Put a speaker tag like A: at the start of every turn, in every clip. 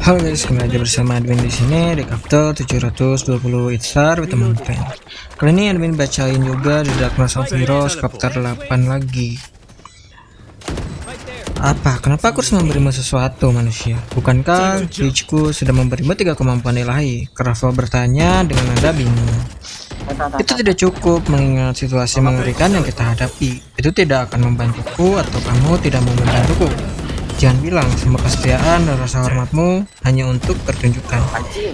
A: Halo guys, kembali lagi bersama admin di sini di chapter 720 Itsar with teman pen. Kali ini admin bacain juga di Darkness of Heroes chapter 8 lagi. Apa? Kenapa aku harus memberimu sesuatu, manusia? Bukankah Lichku sudah memberimu 3 kemampuan ilahi? Kravel bertanya dengan nada bingung. Itu tidak cukup mengingat situasi mengerikan yang kita hadapi. Itu tidak akan membantuku atau kamu tidak mau membantuku. Jangan bilang semua kesetiaan dan rasa hormatmu hanya untuk pertunjukan.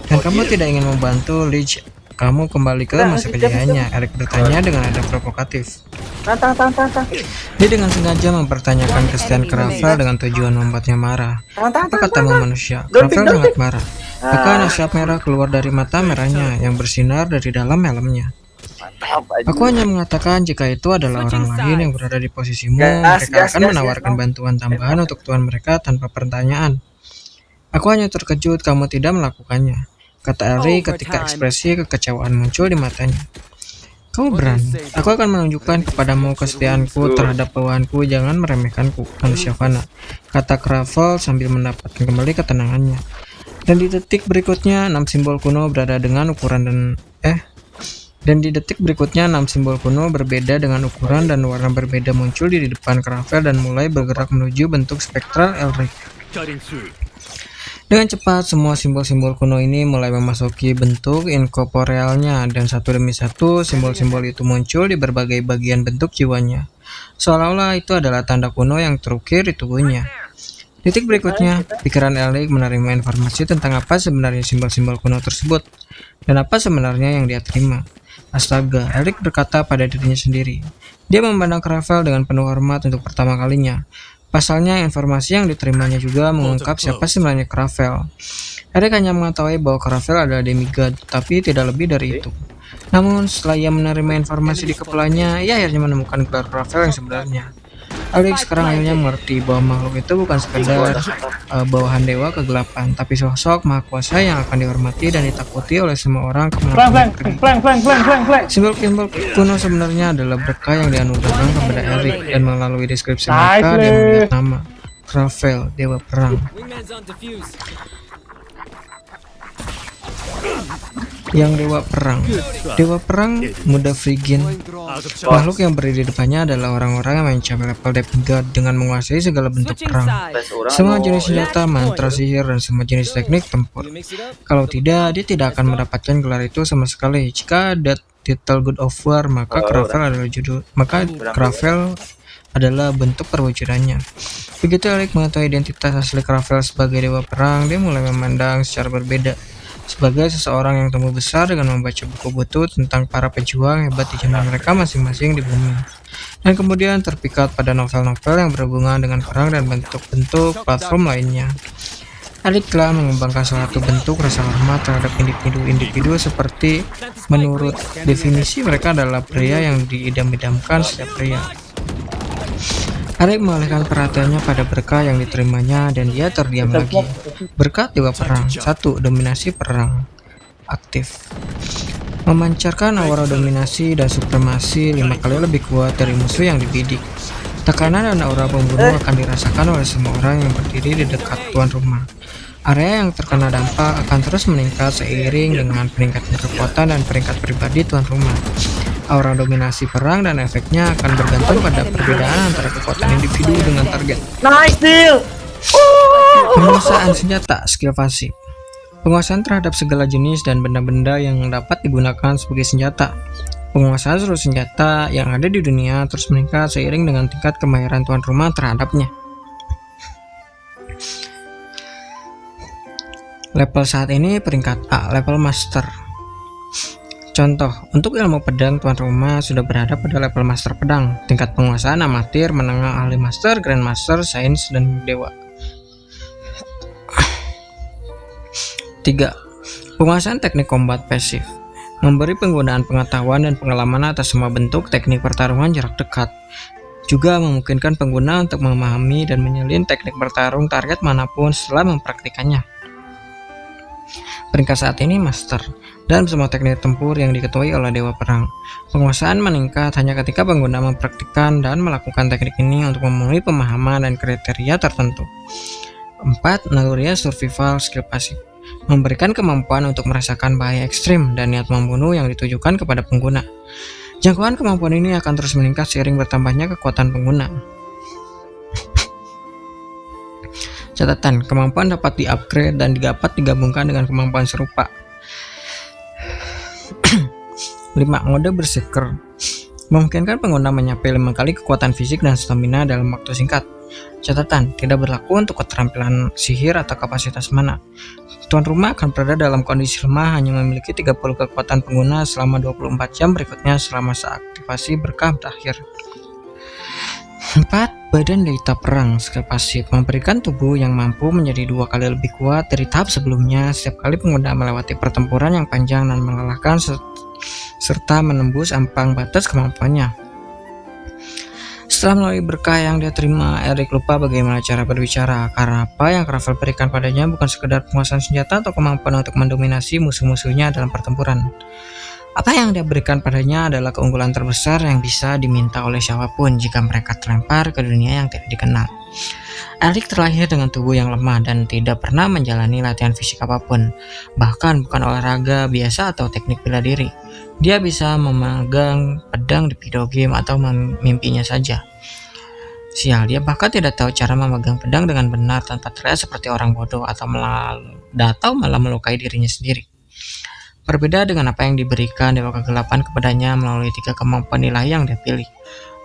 A: Dan kamu tidak ingin membantu Lich kamu kembali ke masa kejayaannya. Eric bertanya dengan nada provokatif. Dia dengan sengaja mempertanyakan kesetiaan Kravel dengan tujuan membuatnya marah. Apa katamu manusia? Kravel sangat marah. Bahkan asap merah keluar dari mata merahnya yang bersinar dari dalam helmnya. Aku hanya mengatakan jika itu adalah orang lain yang berada di posisimu, mereka akan menawarkan bantuan tambahan untuk tuan mereka tanpa pertanyaan. Aku hanya terkejut kamu tidak melakukannya, kata Eric ketika ekspresi kekecewaan muncul di matanya. Kamu berani. Aku akan menunjukkan kepadamu kesetiaanku terhadap bawahanku, jangan meremehkanku, manusia fana, kata Kravel sambil mendapatkan kembali ketenangannya. Dan di detik berikutnya 6 simbol kuno berada dengan ukuran dan di detik berikutnya 6 simbol kuno berbeda dengan ukuran dan warna berbeda muncul di depan Kravel dan mulai bergerak menuju bentuk spektral Elric. Dengan cepat semua simbol-simbol kuno ini mulai memasuki bentuk inkorporealnya dan satu demi satu simbol-simbol itu muncul di berbagai bagian bentuk jiwanya. Seolah-olah itu adalah tanda kuno yang terukir di tubuhnya. Detik berikutnya, pikiran Elric menerima informasi tentang apa sebenarnya simbol-simbol kuno tersebut dan apa sebenarnya yang dia terima. Astaga, Eric berkata pada dirinya sendiri. Dia memandang Kravel dengan penuh hormat untuk pertama kalinya. Pasalnya, informasi yang diterimanya juga mengungkap siapa sebenarnya Kravel. Eric hanya mengetahui bahwa Kravel adalah demigod, tapi tidak lebih dari itu. Namun, setelah ia menerima informasi di kepalanya, ia akhirnya menemukan gelar Kravel yang sebenarnya. Alex sekarang akhirnya mengerti bahwa makhluk itu bukan sekedar bawahan dewa kegelapan, tapi sosok maha kuasa yang akan dihormati dan ditakuti oleh semua orang kemanapun pergi. Simbol-simbol kuno sebenarnya adalah berkah yang dianugerahkan kepada Eric, dan melalui deskripsi mereka dia melihat nama Kravel, dewa perang. Yang dewa perang muda Frigin. Makhluk yang berdiri di depannya adalah orang-orang yang mencapai level demigod dengan menguasai segala bentuk perang, semua jenis senjata, mantra, sihir, dan semua jenis teknik tempur. Kalau tidak, dia tidak akan mendapatkan gelar itu sama sekali. Jika ada titel God of War, maka Kravel adalah bentuk perwujudannya. Begitu Eric mengetahui identitas asli Kravel sebagai dewa perang, dia mulai memandang secara berbeda. Sebagai seseorang yang tumbuh besar dengan membaca buku-buku tentang para pejuang hebat di zaman mereka masing-masing di bumi, dan kemudian terpikat pada novel-novel yang berhubungan dengan perang dan bentuk-bentuk platform lainnya. Eric telah mengembangkan suatu bentuk rasa hormat terhadap individu-individu seperti menurut definisi mereka adalah pria yang diidam-idamkan setiap pria. Eric mengalihkan perhatiannya pada berkah yang diterimanya dan dia terdiam lagi. Berkat dewa perang. 1. Dominasi perang aktif. Memancarkan aura dominasi dan supremasi 5 kali lebih kuat dari musuh yang dibidik. Tekanan dan aura pembunuh akan dirasakan oleh semua orang yang berdiri di dekat tuan rumah. Area yang terkena dampak akan terus meningkat seiring dengan peningkatan kekuatan dan peringkat pribadi tuan rumah. Aura dominasi perang dan efeknya akan bergantung pada perbedaan antara kekuatan individu dengan target.
B: Nice deal.
A: Penguasaan senjata, skill pasif. Penguasaan terhadap segala jenis dan benda-benda yang dapat digunakan sebagai senjata. Penguasaan seluruh senjata yang ada di dunia terus meningkat seiring dengan tingkat kemahiran tuan rumah terhadapnya. Level saat ini peringkat A, level master. Contoh, untuk ilmu pedang, tuan rumah sudah berada pada level master pedang. Tingkat penguasaan amatir, menengah, ahli master, grandmaster, sains, dan dewa. 3. Penguasaan teknik combat pasif. Memberi penggunaan pengetahuan dan pengalaman atas semua bentuk teknik pertarungan jarak dekat. Juga memungkinkan pengguna untuk memahami dan menyelin teknik bertarung target manapun setelah mempraktikannya. Peringkat saat ini master dalam semua teknik tempur yang diketuai oleh dewa perang. Penguasaan meningkat hanya ketika pengguna mempraktikkan dan melakukan teknik ini untuk memenuhi pemahaman dan kriteria tertentu. 4. Naluri survival skill pasif memberikan kemampuan untuk merasakan bahaya ekstrim dan niat membunuh yang ditujukan kepada pengguna. Jangkauan kemampuan ini akan terus meningkat seiring bertambahnya kekuatan pengguna. Catatan, kemampuan dapat di-upgrade dan dapat digabungkan dengan kemampuan serupa. 5. Mode Berserker memungkinkan pengguna mencapai 5 kali kekuatan fisik dan stamina dalam waktu singkat. Catatan, tidak berlaku untuk keterampilan sihir atau kapasitas mana. Tuan rumah akan berada dalam kondisi lemah hanya memiliki 30 kekuatan pengguna selama 24 jam berikutnya selama masa aktivasi berkah berakhir. 4. Badan Derita Perang skill pasif memberikan tubuh yang mampu menjadi 2 kali lebih kuat dari tahap sebelumnya setiap kali pengguna melewati pertempuran yang panjang dan mengalahkan serta menembus ambang batas kemampuannya. Setelah melalui berkah yang dia terima, Erik lupa bagaimana cara berbicara karena apa yang Kravel berikan padanya bukan sekedar penguasaan senjata atau kemampuan untuk mendominasi musuh-musuhnya dalam pertempuran. Apa yang dia berikan padanya adalah keunggulan terbesar yang bisa diminta oleh siapapun jika mereka terlempar ke dunia yang tidak dikenal. Erik terlahir dengan tubuh yang lemah dan tidak pernah menjalani latihan fisik apapun, bahkan bukan olahraga biasa atau teknik bela diri. Dia bisa memegang pedang di video game atau memimpinya saja. Sial, dia bahkan tidak tahu cara memegang pedang dengan benar tanpa terlihat seperti orang bodoh atau malah melukai dirinya sendiri. Berbeda dengan apa yang diberikan Dewa Kegelapan kepadanya melalui 3 kemampuan ilahi yang dia pilih.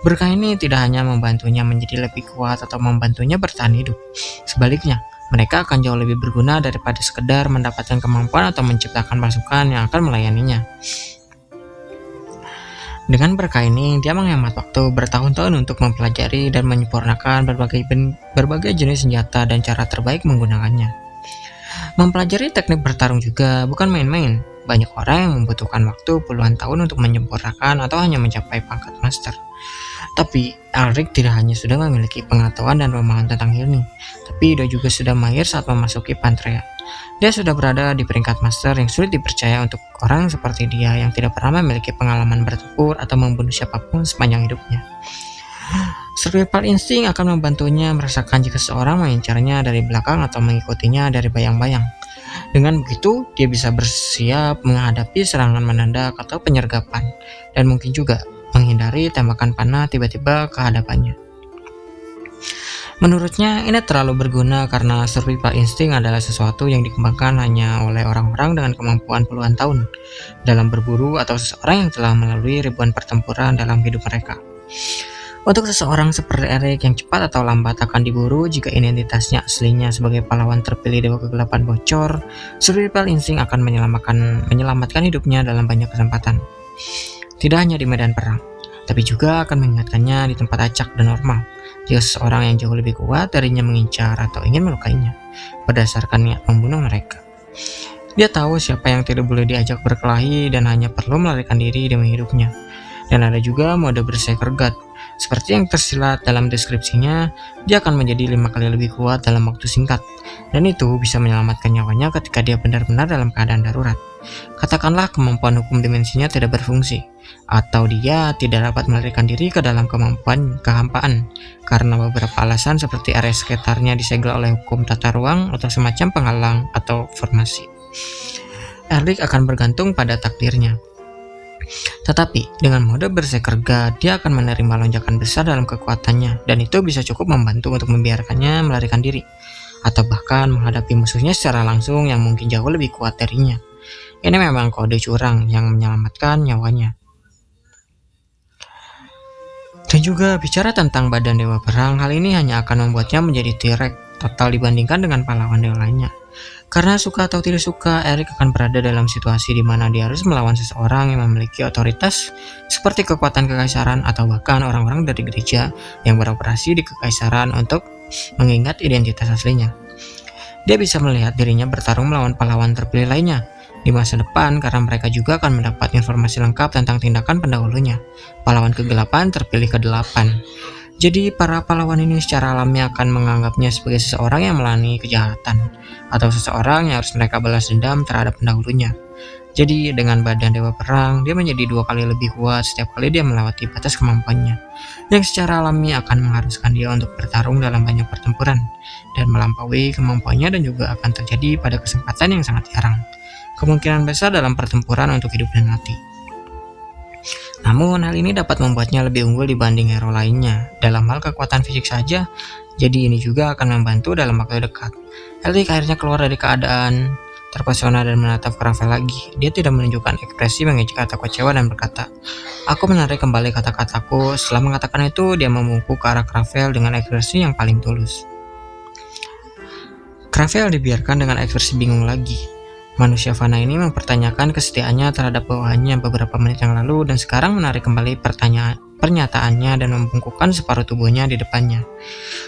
A: Berkah ini tidak hanya membantunya menjadi lebih kuat atau membantunya bertahan hidup. Sebaliknya, mereka akan jauh lebih berguna daripada sekedar mendapatkan kemampuan atau menciptakan pasukan yang akan melayaninya. Dengan berkah ini, dia menghemat waktu bertahun-tahun untuk mempelajari dan menyempurnakan berbagai jenis senjata dan cara terbaik menggunakannya. Mempelajari teknik bertarung juga bukan main-main. Banyak orang yang membutuhkan waktu puluhan tahun untuk menyempurnakan atau hanya mencapai pangkat master. Tapi Elric tidak hanya sudah memiliki pengetahuan dan pemahaman tentang healing, tapi dia juga sudah mahir saat memasuki Pantrea. Dia sudah berada di peringkat master yang sulit dipercaya untuk orang seperti dia yang tidak pernah memiliki pengalaman bertempur atau membunuh siapapun sepanjang hidupnya. Survival instinct akan membantunya merasakan jika seorang mengincarnya dari belakang atau mengikutinya dari bayang-bayang. Dengan begitu, dia bisa bersiap menghadapi serangan mendadak atau penyergapan, dan mungkin juga menghindari tembakan panah tiba-tiba ke hadapannya. Menurutnya, ini terlalu berguna karena survival instinct adalah sesuatu yang dikembangkan hanya oleh orang-orang dengan kemampuan puluhan tahun dalam berburu atau seseorang yang telah melalui ribuan pertempuran dalam hidup mereka. Untuk seseorang seperti Erik yang cepat atau lambat akan diburu jika identitasnya aslinya sebagai pahlawan terpilih Dewa Kegelapan bocor, survival instinct akan menyelamatkan hidupnya dalam banyak kesempatan. Tidak hanya di medan perang, tapi juga akan mengingatkannya di tempat acak dan normal jika seseorang yang jauh lebih kuat darinya mengincar atau ingin melukainya berdasarkan niat membunuh mereka. Dia tahu siapa yang tidak boleh diajak berkelahi dan hanya perlu melarikan diri demi hidupnya. Dan ada juga mode Berserker God. Seperti yang tersirat dalam deskripsinya, dia akan menjadi 5 kali lebih kuat dalam waktu singkat, dan itu bisa menyelamatkan nyawanya ketika dia benar-benar dalam keadaan darurat. Katakanlah kemampuan hukum dimensinya tidak berfungsi, atau dia tidak dapat melarikan diri ke dalam kemampuan kehampaan, karena beberapa alasan seperti area sekitarnya disegel oleh hukum tata ruang atau semacam penghalang atau formasi. Erik akan bergantung pada takdirnya. Tetapi dengan mode Berserker God, dia akan menerima lonjakan besar dalam kekuatannya, dan itu bisa cukup membantu untuk membiarkannya melarikan diri, atau bahkan menghadapi musuhnya secara langsung yang mungkin jauh lebih kuat darinya. Ini memang kode curang yang menyelamatkan nyawanya. Dan juga bicara tentang badan Dewa Perang, hal ini hanya akan membuatnya menjadi T-Rex total dibandingkan dengan pahlawan dewa lainnya. Karena suka atau tidak suka, Erik akan berada dalam situasi di mana dia harus melawan seseorang yang memiliki otoritas seperti kekuatan kekaisaran atau bahkan orang-orang dari gereja yang beroperasi di kekaisaran untuk mengingat identitas aslinya. Dia bisa melihat dirinya bertarung melawan pahlawan terpilih lainnya di masa depan karena mereka juga akan mendapat informasi lengkap tentang tindakan pendahulunya, pahlawan kegelapan terpilih ke-8. Jadi para pahlawan ini secara alami akan menganggapnya sebagai seseorang yang melani kejahatan, atau seseorang yang harus mereka balas dendam terhadap pendahulunya. Jadi dengan badan dewa perang, dia menjadi 2 kali lebih kuat setiap kali dia melewati batas kemampuannya, yang secara alami akan mengharuskan dia untuk bertarung dalam banyak pertempuran dan melampaui kemampuannya, dan juga akan terjadi pada kesempatan yang sangat jarang, kemungkinan besar dalam pertempuran untuk hidup dan mati. Namun hal ini dapat membuatnya lebih unggul dibanding hero lainnya dalam hal kekuatan fisik saja, jadi ini juga akan membantu dalam waktu dekat. Elik akhirnya keluar dari keadaan terpesona dan menatap ke Rafael lagi. Dia tidak menunjukkan ekspresi mengejek atau kecewa dan berkata, "Aku menarik kembali kata-kataku." Setelah mengatakan itu, dia membungkuk ke arah Rafael dengan ekspresi yang paling tulus. Rafael dibiarkan dengan ekspresi bingung lagi. Manusia fana ini mempertanyakan kesetiaannya terhadap bawahannya beberapa menit yang lalu, dan sekarang menarik kembali pernyataannya dan membungkukkan separuh tubuhnya di depannya.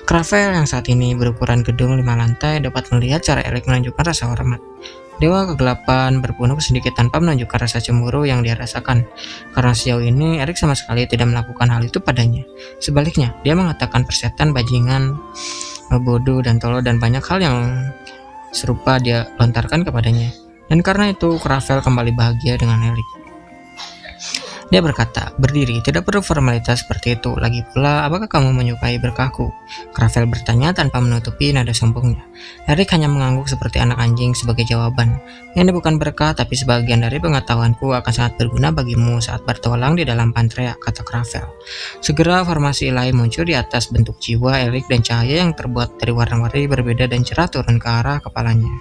A: Rafael yang saat ini berukuran gedung 5 lantai dapat melihat cara Elik menunjukkan rasa hormat. Dewa kegelapan berpunuk sedikit tanpa menunjukkan rasa cemburu yang dia rasakan, karena sejauh ini Erik sama sekali tidak melakukan hal itu padanya. Sebaliknya, dia mengatakan persetan, bajingan, bodoh, dan tolol, dan banyak hal yang serupa dia lontarkan kepadanya. Dan karena itu, Rafael kembali bahagia dengan Erik. Dia berkata, "Berdiri, tidak perlu formalitas seperti itu. Lagi pula, apakah kamu menyukai berkahku?" Rafael bertanya tanpa menutupi nada sombongnya. Erik hanya mengangguk seperti anak anjing sebagai jawaban. "Ini bukan berkah, tapi sebagian dari pengetahuanku akan sangat berguna bagimu saat bertualang di dalam Pantrea," kata Rafael. Segera formasi ilahi muncul di atas bentuk jiwa Erik, dan cahaya yang terbuat dari warna-warni berbeda dan cerah turun ke arah kepalanya.